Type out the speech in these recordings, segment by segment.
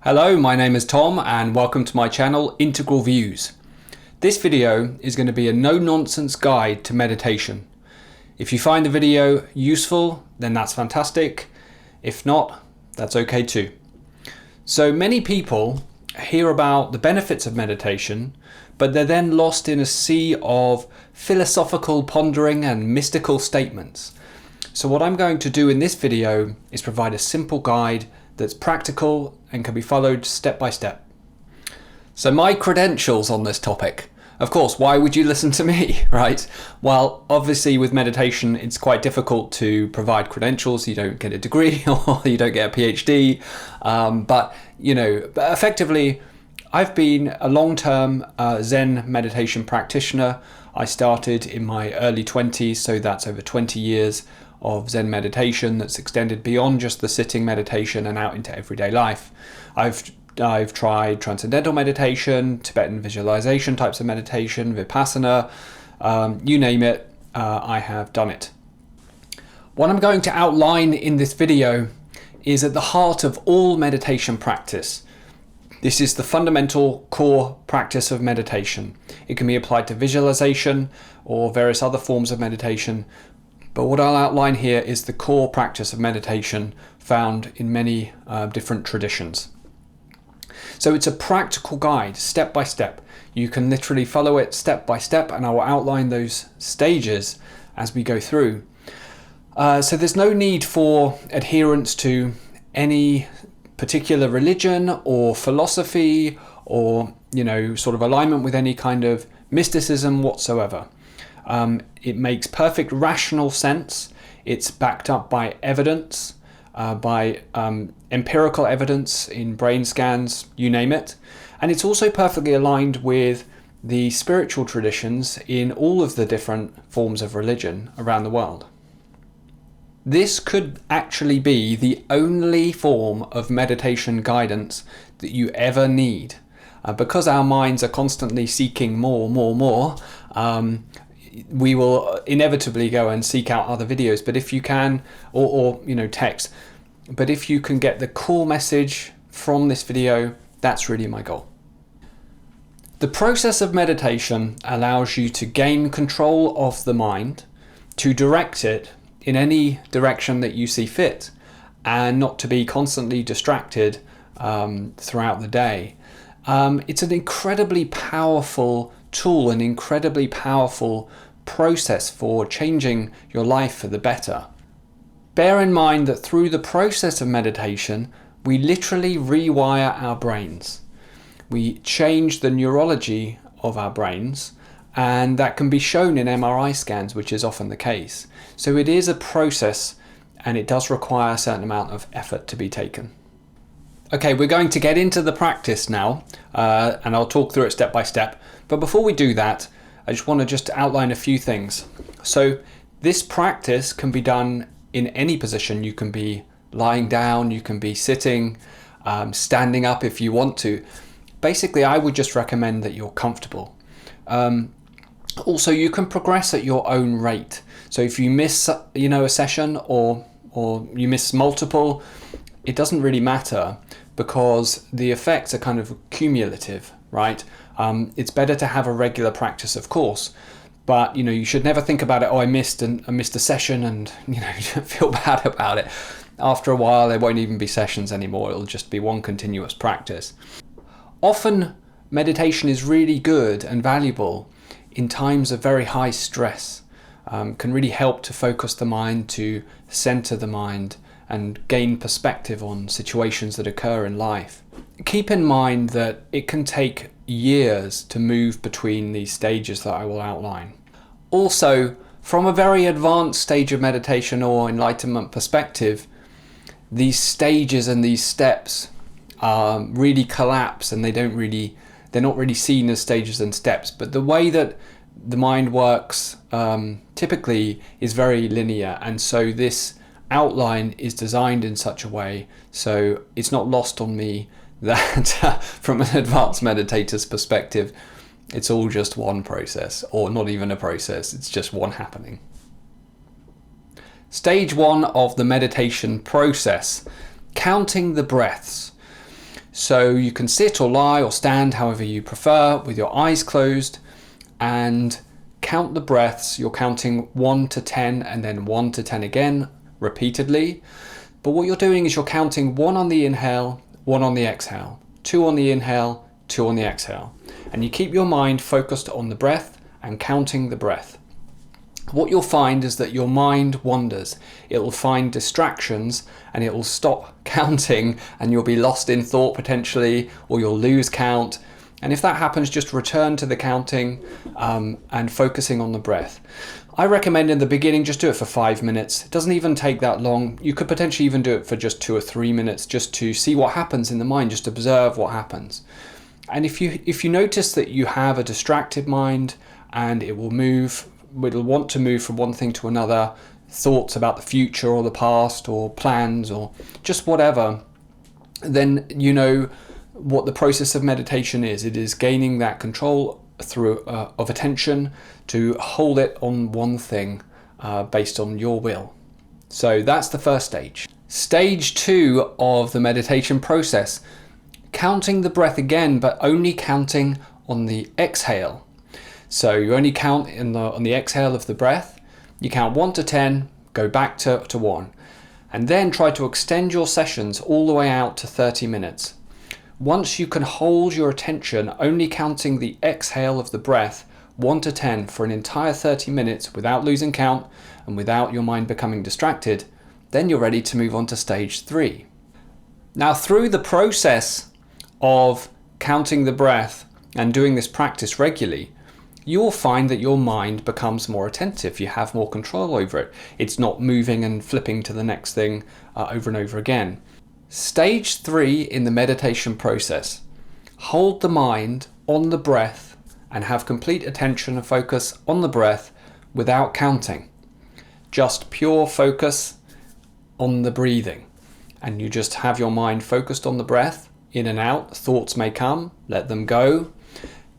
Hello, my name is Tom and welcome to my channel Integral Views. This video is going to be a no-nonsense guide to meditation. If you find the video useful, then that's fantastic. If not, that's okay too. So many people hear about the benefits of meditation, but they're then lost in a sea of philosophical pondering and mystical statements. So what I'm going to do in this video is provide a simple guide that's practical and can be followed step by step. So my credentials on this topic. Of course, why would you listen to me, right? Well, obviously with meditation, it's quite difficult to provide credentials. You don't get a degree or you don't get a PhD. But effectively, I've been a long-term Zen meditation practitioner. I started in my early 20s, so that's over 20 years of Zen meditation that's extended beyond just the sitting meditation and out into everyday life. I've tried transcendental meditation, Tibetan visualization types of meditation, Vipassana, you name it, I have done it. What I'm going to outline in this video is at the heart of all meditation practice. This is the fundamental core practice of meditation. It can be applied to visualization or various other forms of meditation, but what I'll outline here is the core practice of meditation found in many different traditions. So it's a practical guide, step by step. You can literally follow it step by step, and I will outline those stages as we go through. So there's no need for adherence to any particular religion or philosophy or, sort of alignment with any kind of mysticism whatsoever. It makes perfect rational sense. It's backed up by evidence, by empirical evidence in brain scans, you name it. And it's also perfectly aligned with the spiritual traditions in all of the different forms of religion around the world. This could actually be the only form of meditation guidance that you ever need. Because our minds are constantly seeking more, we will inevitably go and seek out other videos, but if you can, or text, but if you can get the core message from this video, that's really my goal. The process of meditation allows you to gain control of the mind, to direct it in any direction that you see fit, and not to be constantly distracted throughout the day. It's an incredibly powerful tool, an incredibly powerful process for changing your life for the better. Bear in mind that through the process of meditation, we literally rewire our brains. We change the neurology of our brains, and that can be shown in MRI scans, which is often the case. So it is a process, and it does require a certain amount of effort to be taken. Okay, we're going to get into the practice now, and I'll talk through it step by step. But before we do that, I just want to outline a few things. So this practice can be done in any position. You can be lying down, you can be sitting, standing up if you want to. Basically, I would just recommend that you're comfortable. Also, you can progress at your own rate. So if you miss, a session or you miss multiple, it doesn't really matter, because the effects are kind of cumulative, right? It's better to have a regular practice, of course, but you should never think about it. Oh, I missed a session, and feel bad about it. After a while, there won't even be sessions anymore. It'll just be one continuous practice. Often, meditation is really good and valuable in times of very high stress. Can really help to focus the mind, to center the mind, and gain perspective on situations that occur in life. Keep in mind that it can take years to move between these stages that I will outline. Also, from a very advanced stage of meditation or enlightenment perspective, these stages and these steps really collapse, and they're not really seen as stages and steps. But the way that the mind works typically is very linear, and so this outline is designed in such a way so it's not lost on me that from an advanced meditator's perspective, it's all just one process, or not even a process, it's just one happening. Stage 1 of the meditation process, counting the breaths. So you can sit or lie or stand however you prefer with your eyes closed and count the breaths. You're counting 1 to 10 and then 1 to 10 again repeatedly. But what you're doing is you're counting 1 on the inhale, 1 on the exhale, 2 on the inhale, 2 on the exhale. And you keep your mind focused on the breath and counting the breath. What you'll find is that your mind wanders. It will find distractions and it will stop counting, and you'll be lost in thought potentially, or you'll lose count. And if that happens, just return to the counting and focusing on the breath. I recommend in the beginning just do it for 5 minutes. It doesn't even take that long. You could potentially even do it for just 2 or 3 minutes just to see what happens in the mind, just observe what happens. And if you notice that you have a distracted mind and it'll want to move from one thing to another, thoughts about the future or the past or plans or just whatever, then you know what the process of meditation is. It is gaining that control through of attention to hold it on one thing based on your will. So that's the first stage. Stage 2 of the meditation process, counting the breath again, but only counting on the exhale. So you only count on the exhale of the breath. You count 1 to 10, go back to 1, and then try to extend your sessions all the way out to 30 minutes. Once you can hold your attention only counting the exhale of the breath 1 to 10 for an entire 30 minutes without losing count and without your mind becoming distracted, then you're ready to move on to stage 3. Now, through the process of counting the breath and doing this practice regularly, you'll find that your mind becomes more attentive. You have more control over it. It's not moving and flipping to the next thing over and over again. Stage 3 in the meditation process, hold the mind on the breath and have complete attention and focus on the breath without counting. Just pure focus on the breathing. And you just have your mind focused on the breath, in and out. Thoughts may come, let them go.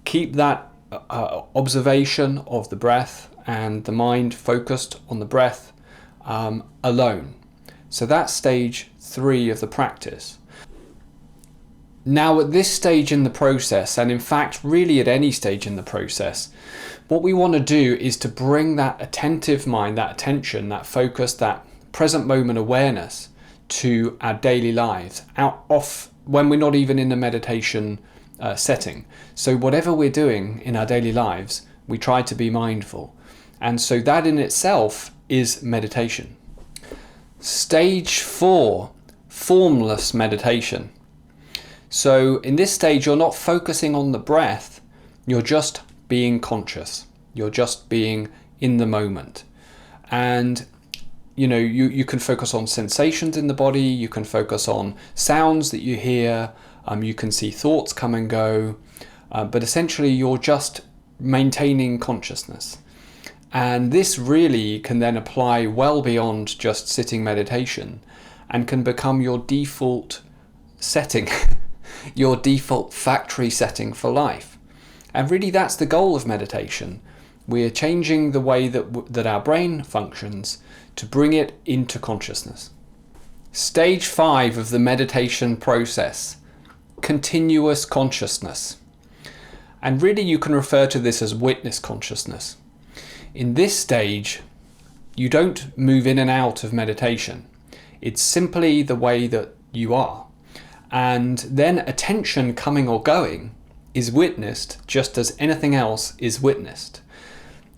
Keep that observation of the breath and the mind focused on the breath alone. So that's stage 3 of the practice. Now, at this stage in the process, and in fact really at any stage in the process, what we want to do is to bring that attentive mind, that attention, that focus, that present moment awareness to our daily lives, off when we're not even in a meditation setting. So whatever we're doing in our daily lives, we try to be mindful. And so that in itself is meditation. Stage 4, formless meditation. So in this stage, you're not focusing on the breath, you're just being conscious. You're just being in the moment. And you can focus on sensations in the body, you can focus on sounds that you hear, you can see thoughts come and go, but essentially you're just maintaining consciousness. And this really can then apply well beyond just sitting meditation and can become your default setting, your default factory setting for life. And really that's the goal of meditation. We're changing the way that our brain functions to bring it into consciousness. Stage 5 of the meditation process, continuous consciousness. And really you can refer to this as witness consciousness. In this stage, you don't move in and out of meditation. It's simply the way that you are. And then attention coming or going is witnessed just as anything else is witnessed.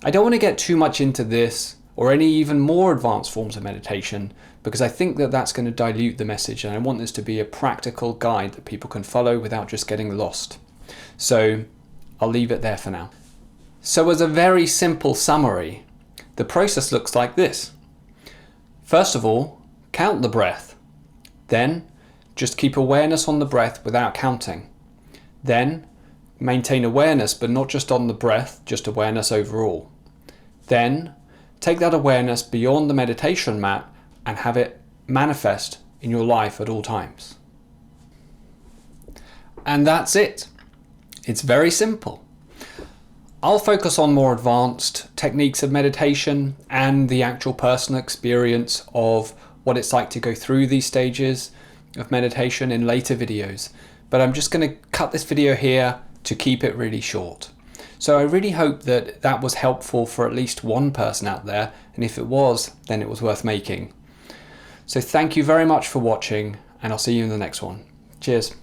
I don't want to get too much into this or any even more advanced forms of meditation because I think that that's going to dilute the message, and I want this to be a practical guide that people can follow without just getting lost. So I'll leave it there for now. So as a very simple summary, the process looks like this. First of all, count the breath. Then just keep awareness on the breath without counting. Then maintain awareness, but not just on the breath, just awareness overall. Then take that awareness beyond the meditation mat and have it manifest in your life at all times. And that's it. It's very simple. I'll focus on more advanced techniques of meditation and the actual personal experience of what it's like to go through these stages of meditation in later videos. but I'm just going to cut this video here to keep it really short. So I really hope that that was helpful for at least one person out there, and if it was, then it was worth making. So thank you very much for watching, and I'll see you in the next one. Cheers.